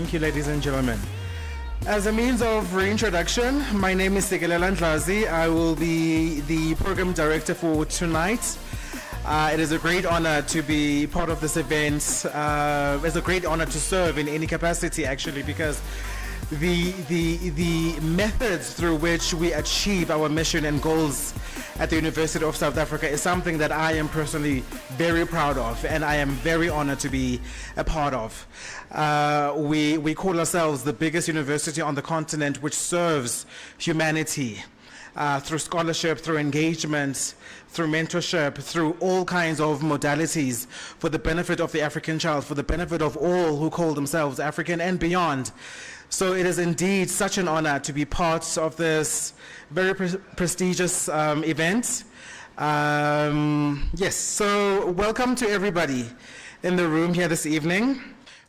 Thank you, ladies and gentlemen. As a means of reintroduction, my name is Sekelela Ndlazi. I will be the program director for tonight. It is a great honor to be part of this event. It's a great honor to serve in any capacity, actually, because the methods through which we achieve our mission and goals at the University of South Africa is something that I am personally very proud of, and I am very honored to be a part of. We call ourselves the biggest university on the continent which serves humanity through scholarship, through engagement, through mentorship, through all kinds of modalities for the benefit of the African child, for the benefit of all who call themselves African and beyond. So it is indeed such an honor to be part of this very prestigious event. Yes, so welcome to everybody in the room here this evening.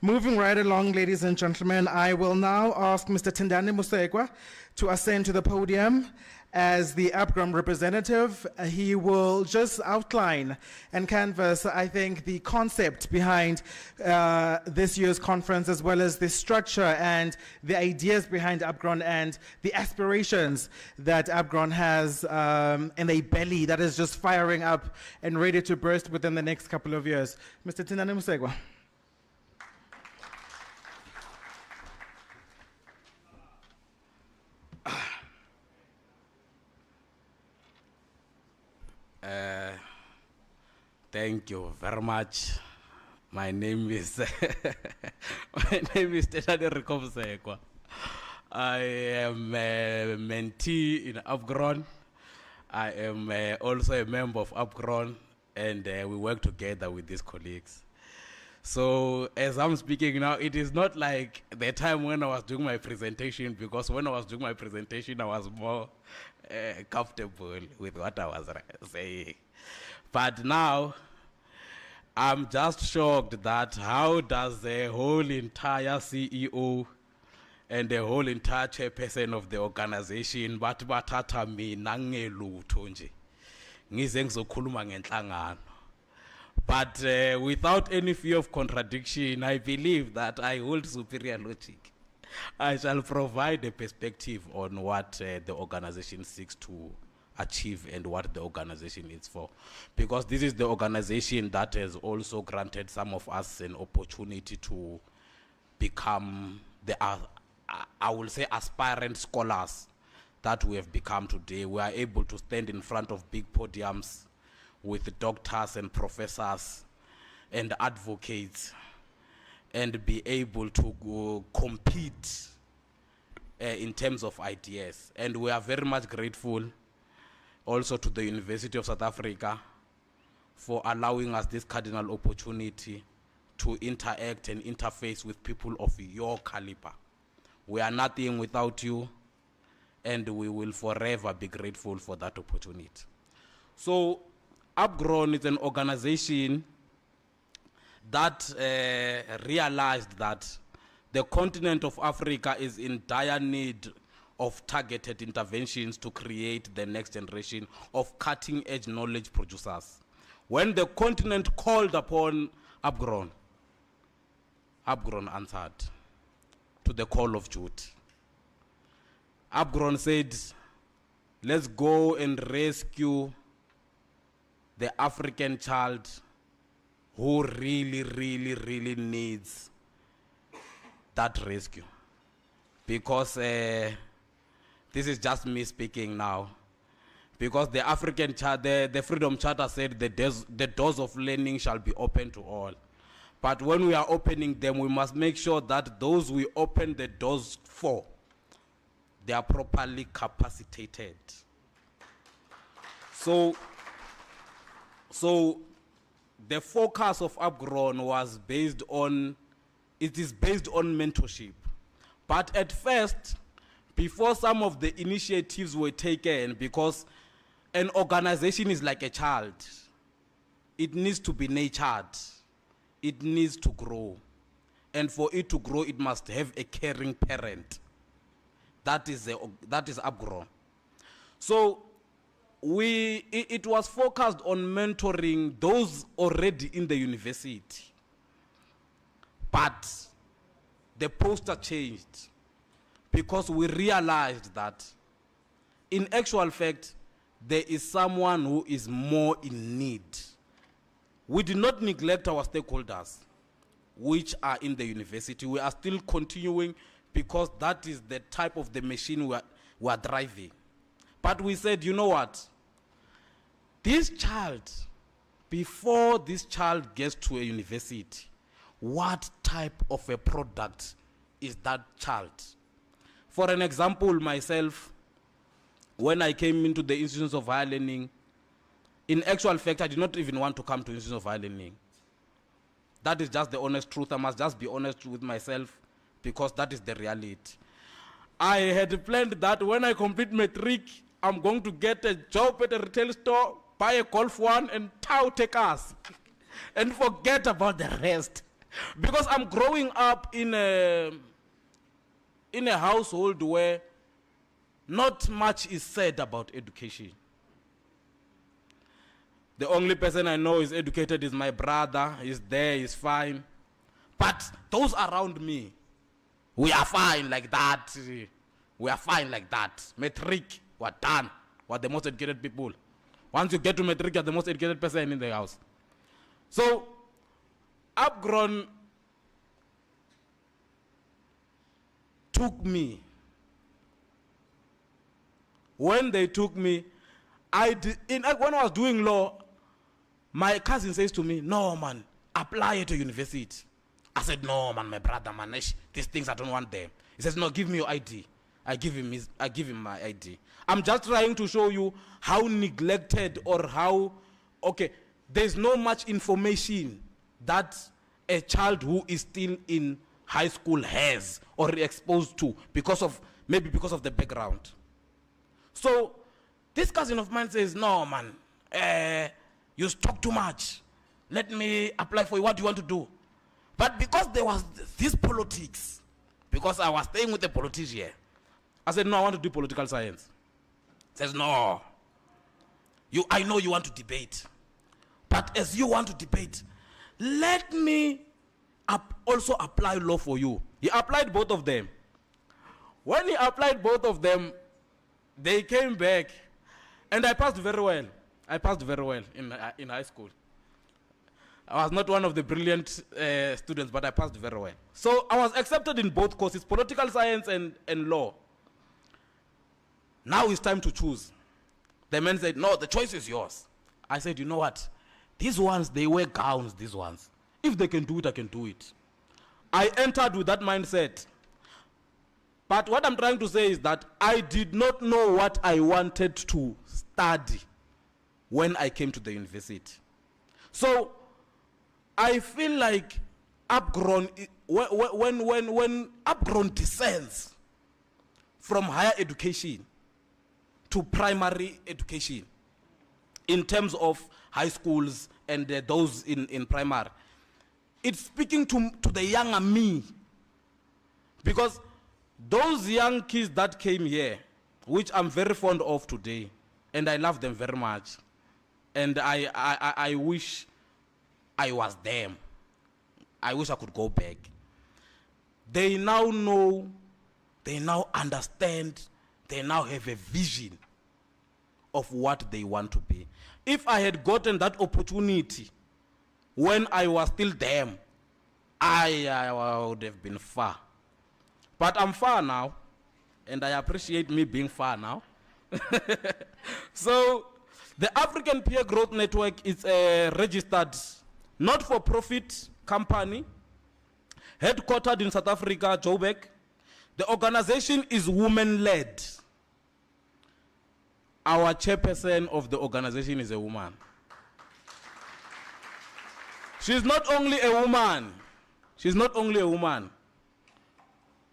Moving right along, ladies and gentlemen, I will now ask Mr. Tendani Musekwa to ascend to the podium as the APGroN representative. He will just outline and canvass, I think, the concept behind this year's conference, as well as the structure and the ideas behind APGroN and the aspirations that APGroN has in a belly that is just firing up and ready to burst within the next couple of years. Mr. Tendani Musekwa. Thank you very much. My name is Tendani Rikho. I am a mentee in APGroN. I am also a member of APGroN, and we work together with these colleagues. So as I'm speaking now, it is not like the time when I was doing my presentation, because when I was doing my presentation, I was more comfortable with what I was saying. But now, I'm just shocked that how does the whole entire CEO and the whole entire chairperson of the organization batata mina ngelutho nje ngize ngizokhuluma ngenhlangano. But without any fear of contradiction, I believe that I hold superior logic. I shall provide a perspective on what the organization seeks to achieve and what the organization is for. Because this is the organization that has also granted some of us an opportunity to become the, I will say, aspirant scholars that we have become today. We are able to stand in front of big podiums with doctors and professors and advocates and be able to compete in terms of ideas. And we are very much grateful also to the University of South Africa for allowing us this cardinal opportunity to interact and interface with people of your caliber. We are nothing without you, and we will forever be grateful for that opportunity. So APGroN is an organization that realized that the continent of Africa is in dire need of targeted interventions to create the next generation of cutting-edge knowledge producers. When the continent called upon APGroN, APGroN answered to the call of duty. APGroN said, let's go and rescue the African child who really, really, really needs that rescue. Because this is just me speaking now. Because the African child, the Freedom Charter said the doors of learning shall be open to all. But when we are opening them, we must make sure that those we open the doors for, they are properly capacitated. So the focus of APGroN was based on, it is based on mentorship. But at first, before some of the initiatives were taken, because an organization is like a child, it needs to be nurtured, it needs to grow. And for it to grow, it must have a caring parent. That is APGroN. So it was focused on mentoring those already in the university. But the poster changed because we realized that in actual fact, there is someone who is more in need. We did not neglect our stakeholders, which are in the university. We are still continuing because that is the type of the machine we are driving. But we said, you know what? This child, before this child gets to a university, what type of a product is that child? For an example, myself, when I came into the institutions of higher learning, in actual fact, I did not even want to come to institutions of higher learning. That is just the honest truth. I must just be honest with myself because that is the reality. I had planned that when I complete matric, I'm going to get a job at a retail store, buy a Golf 1 and take us and forget about the rest. Because I'm growing up in a household where not much is said about education. The only person I know is educated is my brother. He's there, he's fine. But those around me, we are fine like that. We are fine like that. Matric, we're done. We're the most educated people. Once you get to matric, you're the most educated person in the house. So, APGroN took me. When they took me, when I was doing law, my cousin says to me, no, man, apply at a university. I said, no, man, my brother, man, these things, I don't want them. He says, no, give me your ID. I give him my ID. I'm just trying to show you how neglected or how, there's no much information that a child who is still in high school has or exposed to maybe because of the background. So this cousin of mine says, no, man, you talk too much. Let me apply for you. What do you want to do? But because there was this politics, because I was staying with a politician, I said, no, I want to do political science. He says, no, I know you want to debate. But as you want to debate, let me also apply law for you. He applied both of them. When he applied both of them, they came back, and I passed very well. I passed very well in high school. I was not one of the brilliant students, but I passed very well. So I was accepted in both courses, political science and law. Now it's time to choose. The man said, no, the choice is yours. I said, you know what? These ones, they wear gowns, these ones. If they can do it, I can do it. I entered with that mindset. But what I'm trying to say is that I did not know what I wanted to study when I came to the university. So I feel like APGroN, when APGroN descends from higher education to primary education, in terms of high schools and those in primary, it's speaking to the younger me. Because those young kids that came here, which I'm very fond of today, and I love them very much, and I wish I was them. I wish I could go back. They now know, they now understand, they now have a vision of what they want to be. If I had gotten that opportunity when I was still them, I would have been far. But I'm far now, and I appreciate me being far now. So, the African Peer Growth Network is a registered, not-for-profit company, headquartered in South Africa, Joburg. The organization is women-led. Our chairperson of the organization is a woman. She's not only a woman,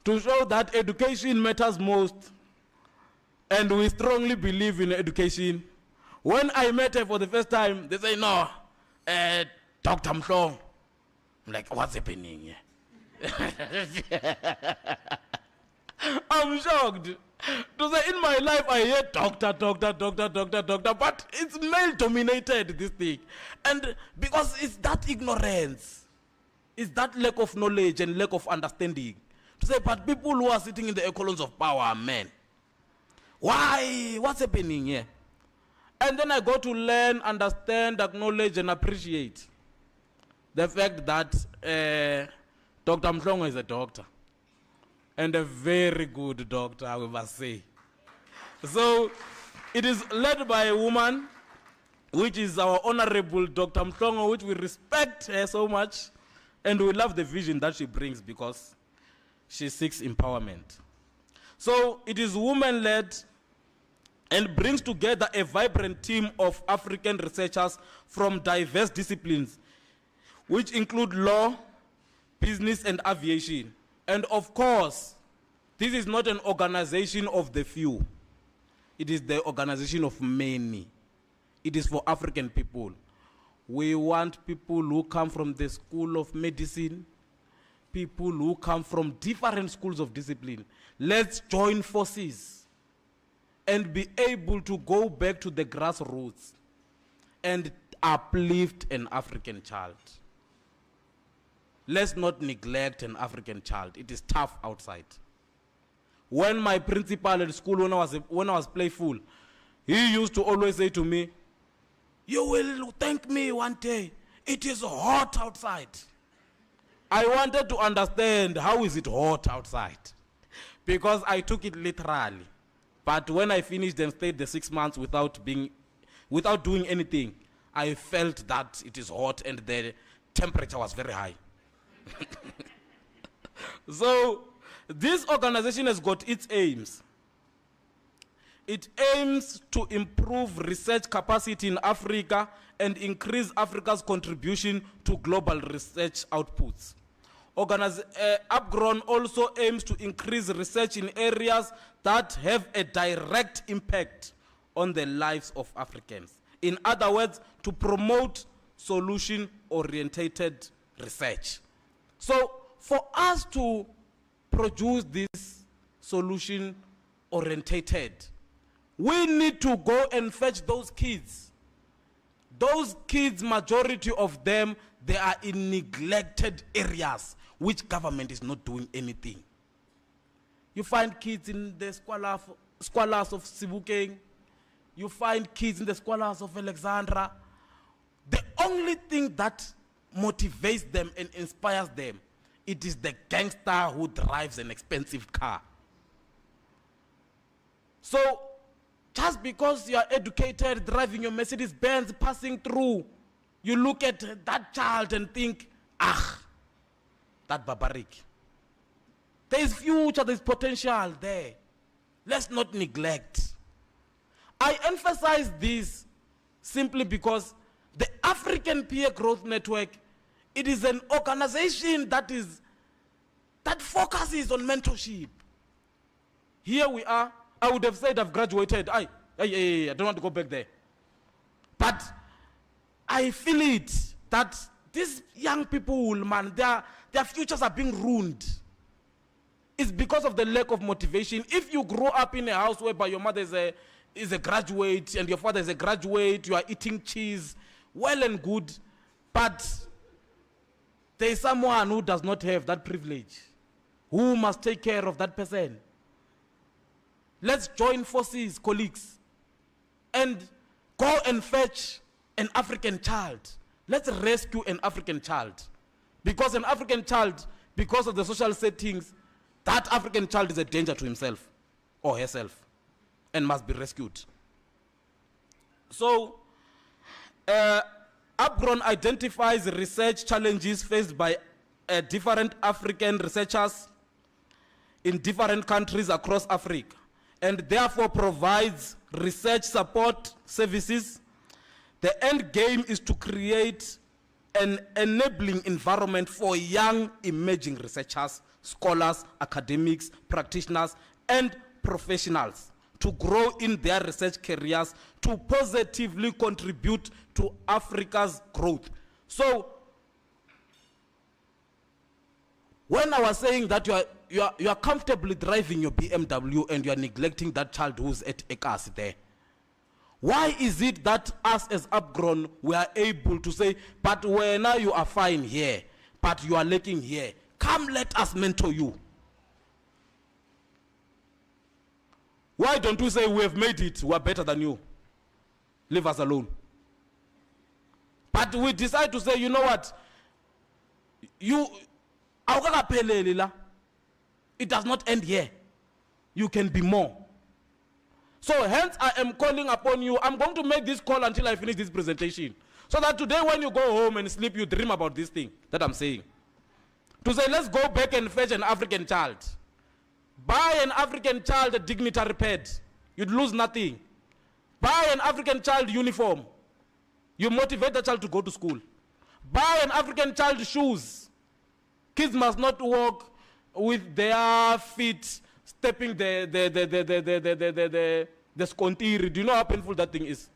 to show that education matters most, and we strongly believe in education. When I met her for the first time, they say, no, Dr. Mhlong. I'm like, what's happening here? I'm shocked. To say, in my life, I hear doctor, but it's male-dominated, this thing. And because it's that ignorance, it's that lack of knowledge and lack of understanding. To say, but people who are sitting in the echelons of power are men. Why? What's happening here? And then I got to learn, understand, acknowledge, and appreciate the fact that Dr. Mhlongo is a doctor. And a very good doctor, I must say. So, it is led by a woman, which is our Honorable Dr. Mhlongo, which we respect her so much. And we love the vision that she brings because she seeks empowerment. So, it is woman-led and brings together a vibrant team of African researchers from diverse disciplines, which include law, business, and aviation. And of course, this is not an organization of the few. It is the organization of many. It is for African people. We want people who come from the School of Medicine, people who come from different schools of discipline. Let's join forces and be able to go back to the grassroots and uplift an African child. Let's not neglect an African child. It is tough outside. When my principal at school, when I was playful, he used to always say to me, "You will thank me one day. It is hot outside." I wanted to understand how is it hot outside, because I took it literally. But when I finished and stayed the 6 months without doing anything, I felt that it is hot and the temperature was very high. So this organization has got its aims. It aims to improve research capacity in Africa and increase Africa's contribution to global research outputs. APGroN also aims to increase research in areas that have a direct impact on the lives of Africans. In other words, to promote solution-oriented research. So for us to produce this solution-oriented, we need to go and fetch those kids. Those kids, majority of them, they are in neglected areas, which government is not doing anything. You find kids in the squalors of Sebokeng. You find kids in the squalors of Alexandra. The only thing that motivates them and inspires them, it is the gangster who drives an expensive car. So, just because you are educated, driving your Mercedes-Benz, passing through, you look at that child and think, that barbaric. There is future, there is potential there. Let's not neglect. I emphasize this simply because the African Peer Growth Network, it is an organization that focuses on mentorship. Here we are. I would have said I've graduated. I don't want to go back there. But I feel it that these young people, man, their futures are being ruined. It's because of the lack of motivation. If you grow up in a house whereby your mother is a graduate and your father is a graduate, you are eating cheese, well and good, but there is someone who does not have that privilege, who must take care of that person. Let's join forces, colleagues, and go and fetch an African child. Let's rescue an African child. Because an African child, because of the social settings, that African child is a danger to himself or herself and must be rescued. So, APGroN identifies research challenges faced by different African researchers in different countries across Africa, and therefore provides research support services. The end game is to create an enabling environment for young emerging researchers, scholars, academics, practitioners, and professionals to grow in their research careers to positively contribute to Africa's growth. So, when I was saying that you are comfortably driving your BMW and you are neglecting that child who's at Ekasi there, why is it that us as APGroN, we are able to say, but now you are fine here, but you are lacking here. Come, let us mentor you. Why don't we say we have made it, we are better than you? Leave us alone. But we decide to say, you know what? It does not end here. You can be more. So hence I am calling upon you. I'm going to make this call until I finish this presentation. So that today when you go home and sleep, you dream about this thing that I'm saying. To say, let's go back and fetch an African child. Buy an African child a dignitary pad. You'd lose nothing. Buy an African child uniform. You motivate the child to go to school. Buy an African child shoes. Kids must not walk with their feet stepping the scontiri. Do you know how painful that thing is?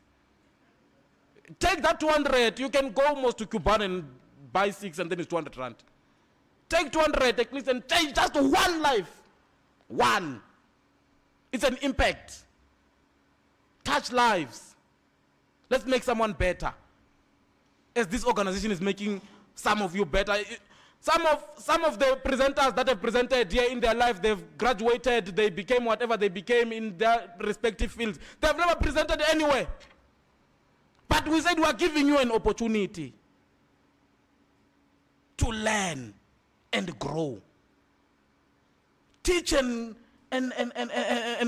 Take that 200. You can go almost to Cuban and buy 6 and then it's 200 rand. Take 200 at least and change just one life. One. It's an impact. Touch lives. Let's make someone better. As this organization is making some of you better. Some of the presenters that have presented here in their life, they've graduated, they became whatever they became in their respective fields. They've never presented anywhere. But we said we are giving you an opportunity to learn and grow. Teach and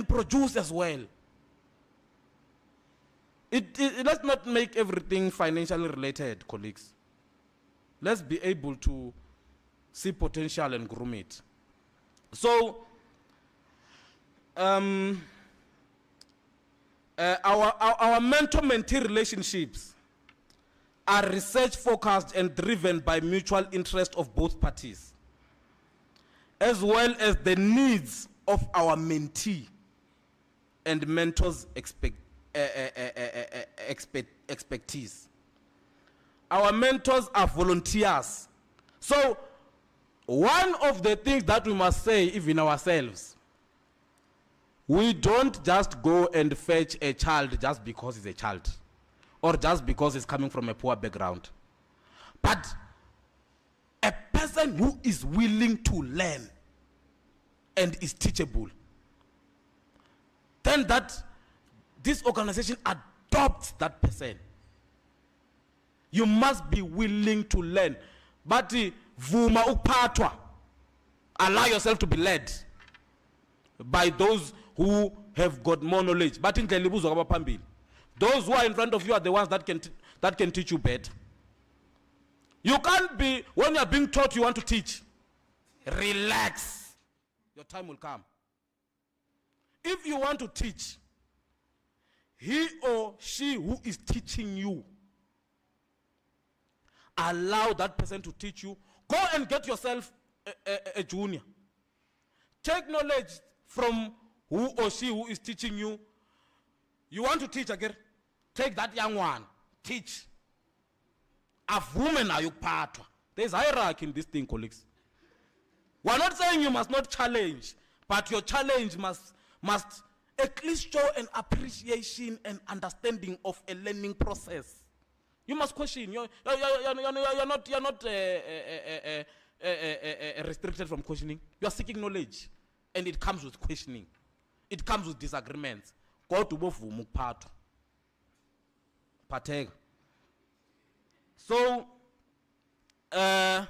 produce as well. Let's not make everything financially related, colleagues. Let's be able to see potential and groom it. So, our mentor-mentee relationships are research-focused and driven by mutual interest of both parties, as well as the needs of our mentee and mentors' expertise. Our mentors are volunteers. So, one of the things that we must say, even ourselves, we don't just go and fetch a child just because he's a child, or just because he's coming from a poor background. But a person who is willing to learn and is teachable, then that this organization adopts that person. You must be willing to learn. But vuma upatwa, allow yourself to be led by those who have got more knowledge. But in those who are in front of you are the ones that can teach you better. You can't be, when you are being taught you want to teach, relax. Your time will come. If you want to teach, he or she who is teaching you, allow that person to teach you. Go and get yourself a junior. Take knowledge from who or she who is teaching you. You want to teach again? Take that young one. Teach. There's hierarchy in this thing, colleagues. We're not saying you must not challenge, but your challenge must at least show an appreciation and understanding of a learning process. You must question. You're not restricted from questioning. You are seeking knowledge, and it comes with questioning. It comes with disagreements. Go to both partake. So, APGroN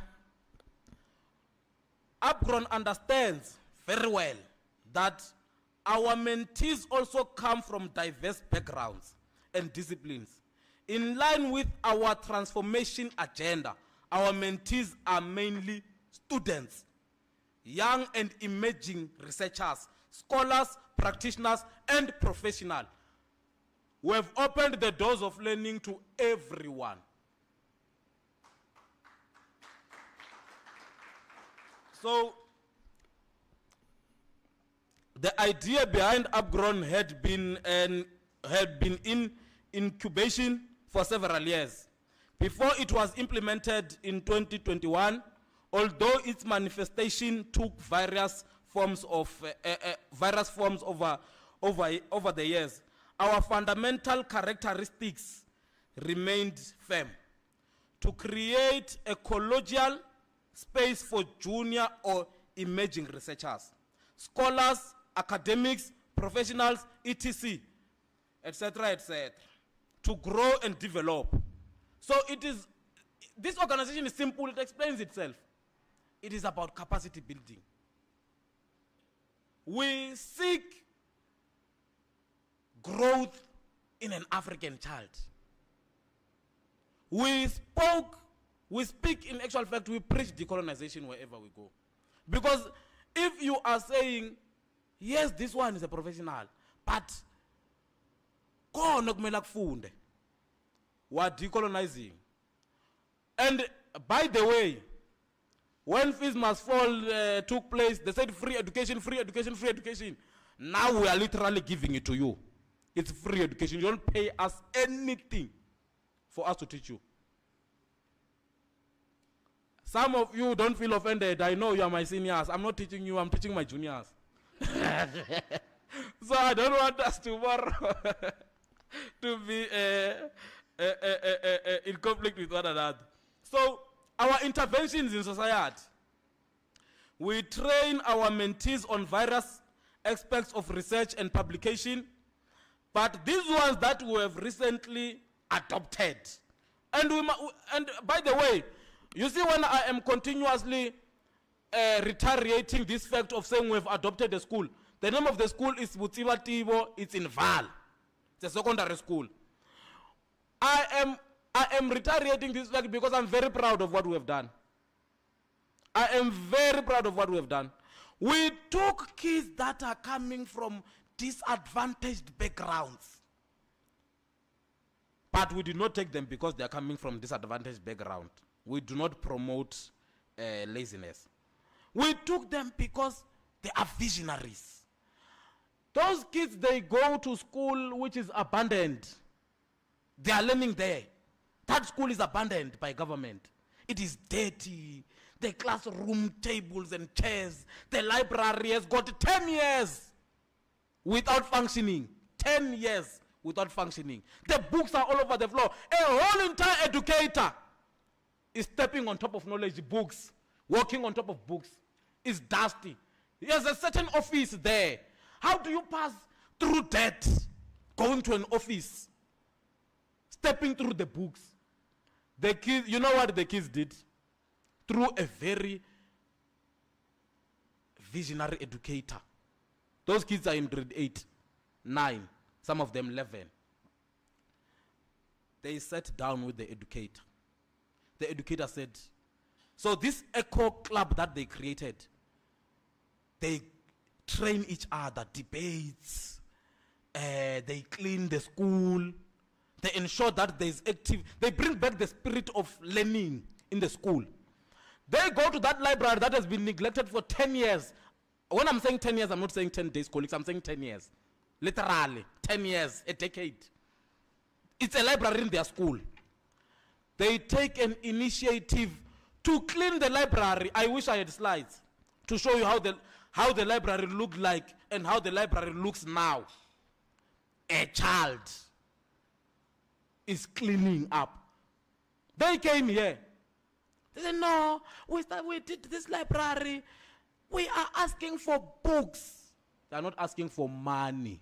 understands very well that our mentees also come from diverse backgrounds and disciplines. In line with our transformation agenda, our mentees are mainly students, young and emerging researchers, scholars, practitioners, and professionals. We have opened the doors of learning to everyone. So, the idea behind APGroN had been in incubation for several years. Before it was implemented in 2021, although its manifestation took various forms over the years, our fundamental characteristics remained firm. To create a collegial space for junior or emerging researchers, scholars, academics, professionals, etc., etc., to grow and develop. So this organization is simple, it explains itself. It is about capacity building. We seek growth in an African child. We speak in actual fact, we preach decolonization wherever we go. Because if you are saying, yes, this one is a professional, but we're decolonizing. And by the way, when Fees Must Fall took place, they said free education, free education, free education. Now we are literally giving it to you. It's free education. You don't pay us anything for us to teach you. Some of you don't feel offended. I know you are my seniors. I'm not teaching you, I'm teaching my juniors. So I don't want us tomorrow to be in conflict with one another. So our interventions in society, we train our mentees on various aspects of research and publication, but these ones that we have recently adopted. And by the way, you see, when I am continuously reiterating this fact of saying we've adopted a school, the name of the school is Butsiba Tibo, it's in Val. It's a secondary school. I am reiterating this fact because I'm very proud of what we have done. I am very proud of what we have done. We took kids that are coming from disadvantaged backgrounds. But we did not take them because they are coming from disadvantaged background. We do not promote laziness. We took them because they are visionaries. Those kids, they go to school which is abandoned. They are learning there. That school is abandoned by government. It is dirty. The classroom tables and chairs. The library has got 10 years without functioning. 10 years without functioning. The books are all over the floor. A whole entire educator is stepping on top of knowledge books, walking on top of books. It's dusty. There's a certain office there. How do you pass through that, going to an office, stepping through the books? The kids, you know what the kids did? Through a very visionary educator. Those kids are in grade 8, 9, some of them 11. They sat down with the educator. The educator said, so this echo club that they created, they train each other, debates, they clean the school, they ensure that there is active, they bring back the spirit of learning in the school. They go to that library that has been neglected for 10 years. When I'm saying 10 years, I'm not saying 10 days, colleagues, I'm saying 10 years. Literally, 10 years, a decade. It's a library in their school. They take an initiative to clean the library. I wish I had slides to show you how the library looked like and how the library looks now. A child is cleaning up. They came here. They said, no, we did this library. We are asking for books. They are not asking for money.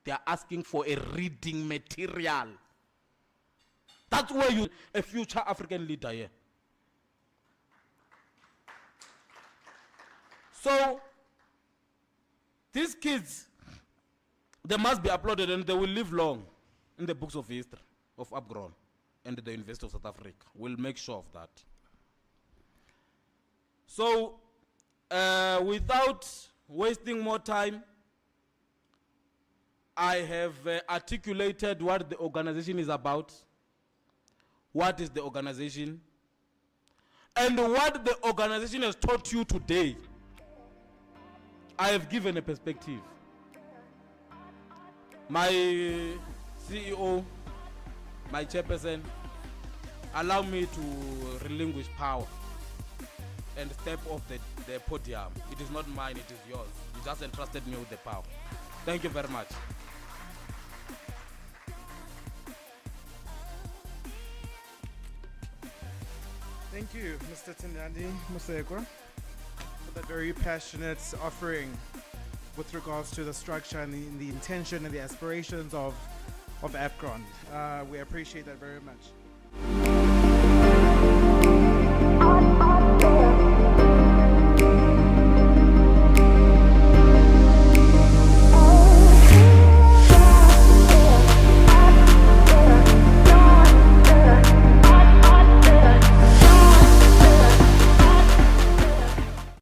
They are asking for a reading material. That's where you, a future African leader here. So, these kids, they must be applauded and they will live long in the books of history of APGroN and the University of South Africa. We'll make sure of that. So, without wasting more time, I have articulated what the organization is about, what is the organization, and what the organization has taught you today. I have given a perspective. My CEO, my chairperson, allow me to relinquish power and step off the podium. It is not mine, it is yours. You just entrusted me with the power. Thank you very much. Thank you, Mr. Tendani Musekwa, for that very passionate offering with regards to the structure and the intention and the aspirations of APGroN. We appreciate that very much.